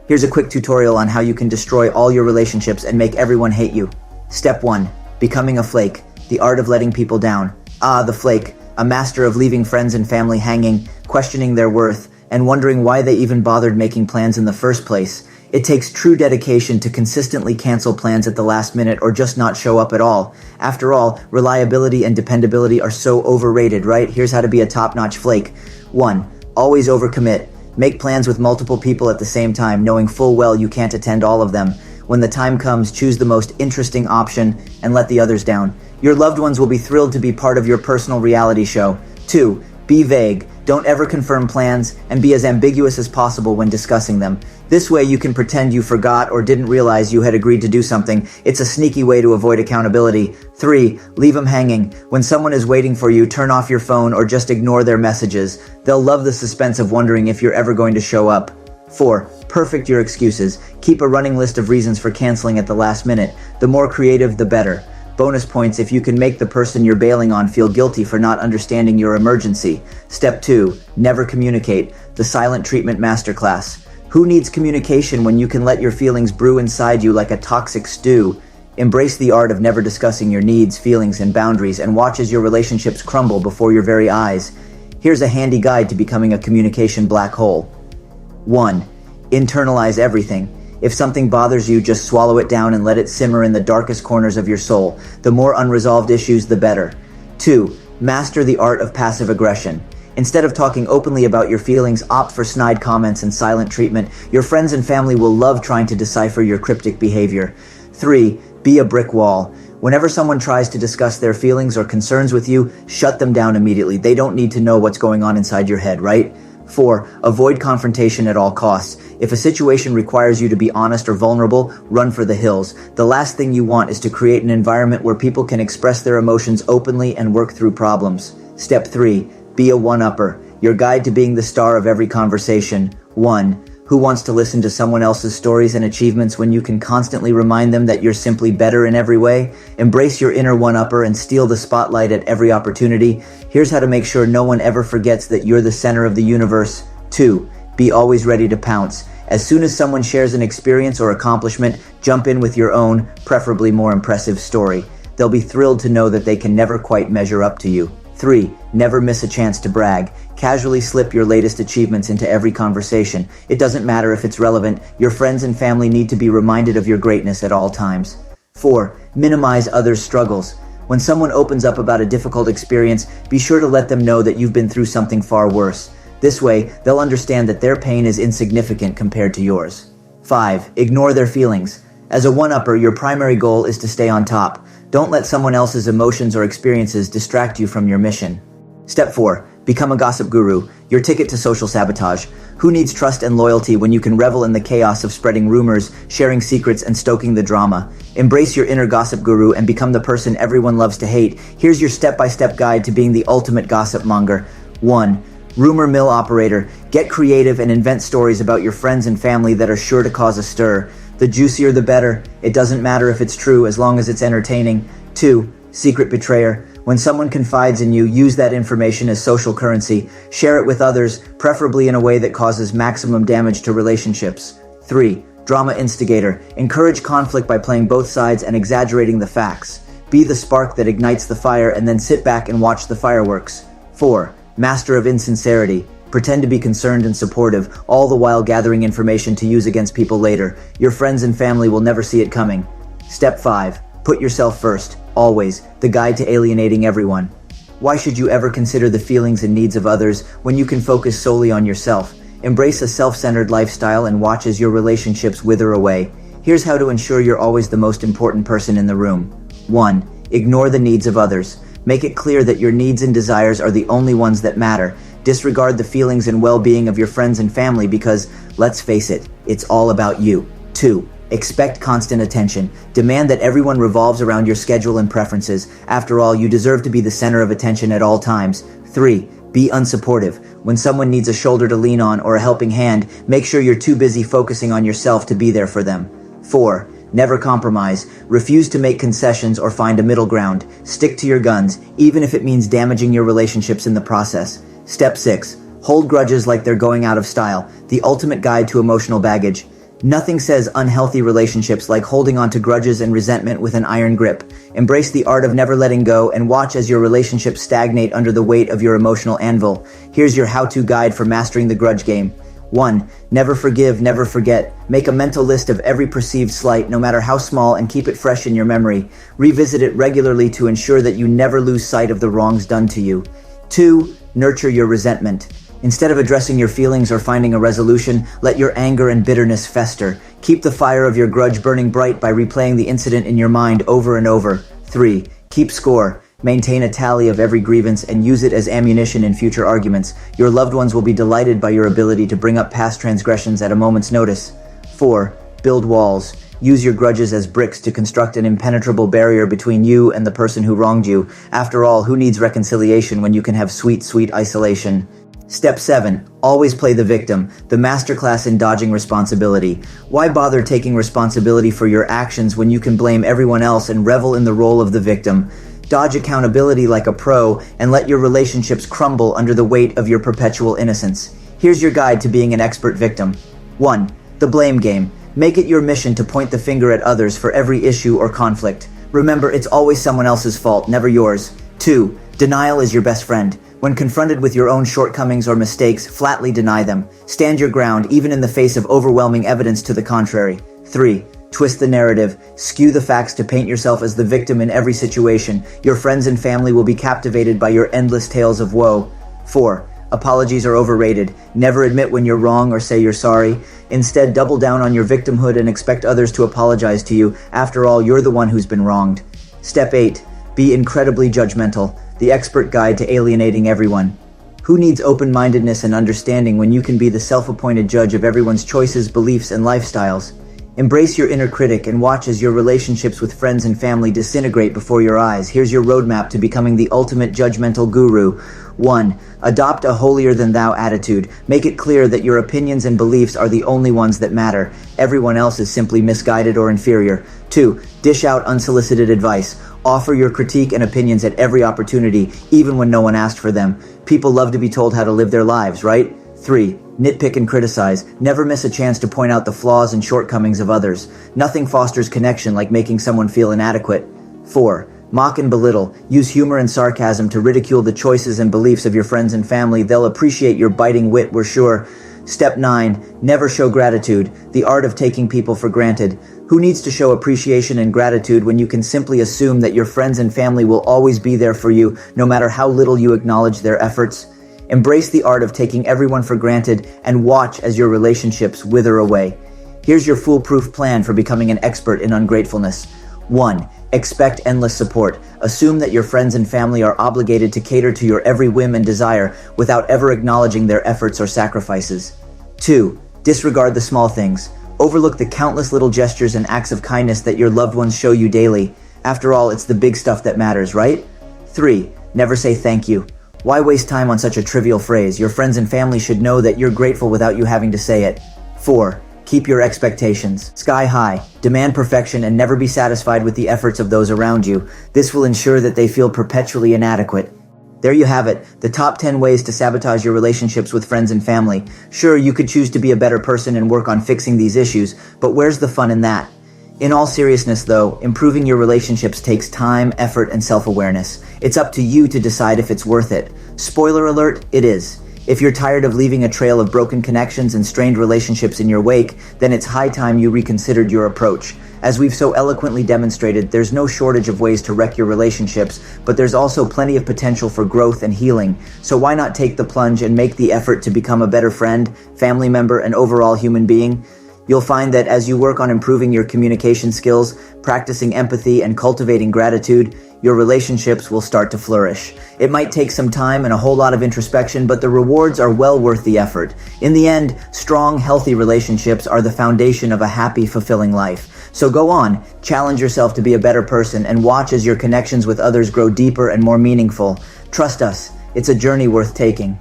Here's a quick tutorial on how you can destroy all your relationships and make everyone hate you. Step 1. Becoming a flake. The art of letting people down. The flake. A master of leaving friends and family hanging, questioning their worth, and wondering why they even bothered making plans in the first place. It takes true dedication to consistently cancel plans at the last minute or just not show up at all. After all, reliability and dependability are so overrated, right? Here's how to be a top-notch flake. 1. Always overcommit. Make plans with multiple people at the same time, knowing full well you can't attend all of them. When the time comes, choose the most interesting option and let the others down. Your loved ones will be thrilled to be part of your personal reality show. 2. Be vague. Don't ever confirm plans and be as ambiguous as possible when discussing them. This way you can pretend you forgot or didn't realize you had agreed to do something. It's a sneaky way to avoid accountability. 3. Leave them hanging. When someone is waiting for you, turn off your phone or just ignore their messages. They'll love the suspense of wondering if you're ever going to show up. 4. Perfect your excuses. Keep a running list of reasons for canceling at the last minute. The more creative, the better. Bonus points if you can make the person you're bailing on feel guilty for not understanding your emergency. Step 2. Never communicate. The silent treatment masterclass. Who needs communication when you can let your feelings brew inside you like a toxic stew? Embrace the art of never discussing your needs, feelings, and boundaries, and watch as your relationships crumble before your very eyes. Here's a handy guide to becoming a communication black hole. 1. Internalize everything. If something bothers you, just swallow it down and let it simmer in the darkest corners of your soul. The more unresolved issues, the better. 2. Master the art of passive aggression. Instead of talking openly about your feelings, opt for snide comments and silent treatment. Your friends and family will love trying to decipher your cryptic behavior. 3. Be a brick wall. Whenever someone tries to discuss their feelings or concerns with you, shut them down immediately. They don't need to know what's going on inside your head, right? 4. Avoid confrontation at all costs. If a situation requires you to be honest or vulnerable, run for the hills. The last thing you want is to create an environment where people can express their emotions openly and work through problems. Step 3. Be a one-upper. Your guide to being the star of every conversation. 1. Who wants to listen to someone else's stories and achievements when you can constantly remind them that you're simply better in every way? Embrace your inner one-upper and steal the spotlight at every opportunity. Here's how to make sure no one ever forgets that you're the center of the universe. 2. Be always ready to pounce. As soon as someone shares an experience or accomplishment, jump in with your own, preferably more impressive story. They'll be thrilled to know that they can never quite measure up to you. 3. Never miss a chance to brag. Casually slip your latest achievements into every conversation. It doesn't matter if it's relevant. Your friends and family need to be reminded of your greatness at all times. 4. Minimize others' struggles. When someone opens up about a difficult experience, be sure to let them know that you've been through something far worse. This way, they'll understand that their pain is insignificant compared to yours. 5. Ignore their feelings. As a one-upper, your primary goal is to stay on top. Don't let someone else's emotions or experiences distract you from your mission. Step 4. Become a gossip guru. Your ticket to social sabotage. Who needs trust and loyalty when you can revel in the chaos of spreading rumors, sharing secrets, and stoking the drama? Embrace your inner gossip guru and become the person everyone loves to hate. Here's your step-by-step guide to being the ultimate gossip monger. 1. Rumor mill operator. Get creative and invent stories about your friends and family that are sure to cause a stir. The juicier the better. It doesn't matter if it's true as long as it's entertaining. 2. Secret betrayer. When someone confides in you, use that information as social currency. Share it with others, preferably in a way that causes maximum damage to relationships. 3. Drama instigator. Encourage conflict by playing both sides and exaggerating the facts. Be the spark that ignites the fire and then sit back and watch the fireworks. 4. Master of insincerity. Pretend to be concerned and supportive, all the while gathering information to use against people later. Your friends and family will never see it coming. Step 5. Put yourself first. Always. The guide to alienating everyone. Why should you ever consider the feelings and needs of others when you can focus solely on yourself? Embrace a self-centered lifestyle and watch as your relationships wither away. Here's how to ensure you're always the most important person in the room. 1. Ignore the needs of others. Make it clear that your needs and desires are the only ones that matter. Disregard the feelings and well-being of your friends and family because, let's face it, it's all about you. 2. Expect constant attention. Demand that everyone revolves around your schedule and preferences. After all, you deserve to be the center of attention at all times. 3. Be unsupportive. When someone needs a shoulder to lean on or a helping hand, make sure you're too busy focusing on yourself to be there for them. 4. Never compromise. Refuse to make concessions or find a middle ground. Stick to your guns, even if it means damaging your relationships in the process. Step 6. Hold grudges like they're going out of style. The ultimate guide to emotional baggage. Nothing says unhealthy relationships like holding on to grudges and resentment with an iron grip. Embrace the art of never letting go and watch as your relationships stagnate under the weight of your emotional anvil. Here's your how-to guide for mastering the grudge game. 1. Never forgive, never forget. Make a mental list of every perceived slight, no matter how small, and keep it fresh in your memory. Revisit it regularly to ensure that you never lose sight of the wrongs done to you. 2. Nurture your resentment. Instead of addressing your feelings or finding a resolution, let your anger and bitterness fester. Keep the fire of your grudge burning bright by replaying the incident in your mind over and over. 3. Keep score. Maintain a tally of every grievance and use it as ammunition in future arguments. Your loved ones will be delighted by your ability to bring up past transgressions at a moment's notice. 4. Build walls. Use your grudges as bricks to construct an impenetrable barrier between you and the person who wronged you. After all, who needs reconciliation when you can have sweet, sweet isolation? Step 7. Always play the victim, the masterclass in dodging responsibility. Why bother taking responsibility for your actions when you can blame everyone else and revel in the role of the victim? Dodge accountability like a pro and let your relationships crumble under the weight of your perpetual innocence. Here's your guide to being an expert victim. 1. The blame game. Make it your mission to point the finger at others for every issue or conflict. Remember, it's always someone else's fault, never yours. 2. Denial is your best friend. When confronted with your own shortcomings or mistakes, flatly deny them. Stand your ground, even in the face of overwhelming evidence to the contrary. 3. Twist the narrative. Skew the facts to paint yourself as the victim in every situation. Your friends and family will be captivated by your endless tales of woe. 4. Apologies are overrated. Never admit when you're wrong or say you're sorry. Instead, double down on your victimhood and expect others to apologize to you. After all, you're the one who's been wronged. Step 8. Be incredibly judgmental. The expert guide to alienating everyone. Who needs open-mindedness and understanding when you can be the self-appointed judge of everyone's choices, beliefs, and lifestyles? Embrace your inner critic and watch as your relationships with friends and family disintegrate before your eyes. Here's your roadmap to becoming the ultimate judgmental guru. 1. Adopt a holier-than-thou attitude. Make it clear that your opinions and beliefs are the only ones that matter. Everyone else is simply misguided or inferior. 2. Dish out unsolicited advice. Offer your critique and opinions at every opportunity, even when no one asked for them. People love to be told how to live their lives, right? 3. Nitpick and criticize. Never miss a chance to point out the flaws and shortcomings of others. Nothing fosters connection like making someone feel inadequate. 4. Mock and belittle. Use humor and sarcasm to ridicule the choices and beliefs of your friends and family. They'll appreciate your biting wit, we're sure. Step 9. Never show gratitude. The art of taking people for granted. Who needs to show appreciation and gratitude when you can simply assume that your friends and family will always be there for you, no matter how little you acknowledge their efforts? Embrace the art of taking everyone for granted and watch as your relationships wither away. Here's your foolproof plan for becoming an expert in ungratefulness. 1. Expect endless support. Assume that your friends and family are obligated to cater to your every whim and desire without ever acknowledging their efforts or sacrifices. 2. Disregard the small things. Overlook the countless little gestures and acts of kindness that your loved ones show you daily. After all, it's the big stuff that matters, right? 3. Never say thank you. Why waste time on such a trivial phrase? Your friends and family should know that you're grateful without you having to say it. 4. Keep your expectations sky high. Demand perfection and never be satisfied with the efforts of those around you. This will ensure that they feel perpetually inadequate. There you have it, the top 10 ways to sabotage your relationships with friends and family. Sure, you could choose to be a better person and work on fixing these issues, but where's the fun in that? In all seriousness though, improving your relationships takes time, effort, and self-awareness. It's up to you to decide if it's worth it. Spoiler alert, it is. If you're tired of leaving a trail of broken connections and strained relationships in your wake, then it's high time you reconsidered your approach. As we've so eloquently demonstrated, there's no shortage of ways to wreck your relationships, but there's also plenty of potential for growth and healing. So why not take the plunge and make the effort to become a better friend, family member, and overall human being? You'll find that as you work on improving your communication skills, practicing empathy, and cultivating gratitude, your relationships will start to flourish. It might take some time and a whole lot of introspection, but the rewards are well worth the effort. In the end, strong, healthy relationships are the foundation of a happy, fulfilling life. So go on, challenge yourself to be a better person, and watch as your connections with others grow deeper and more meaningful. Trust us, it's a journey worth taking.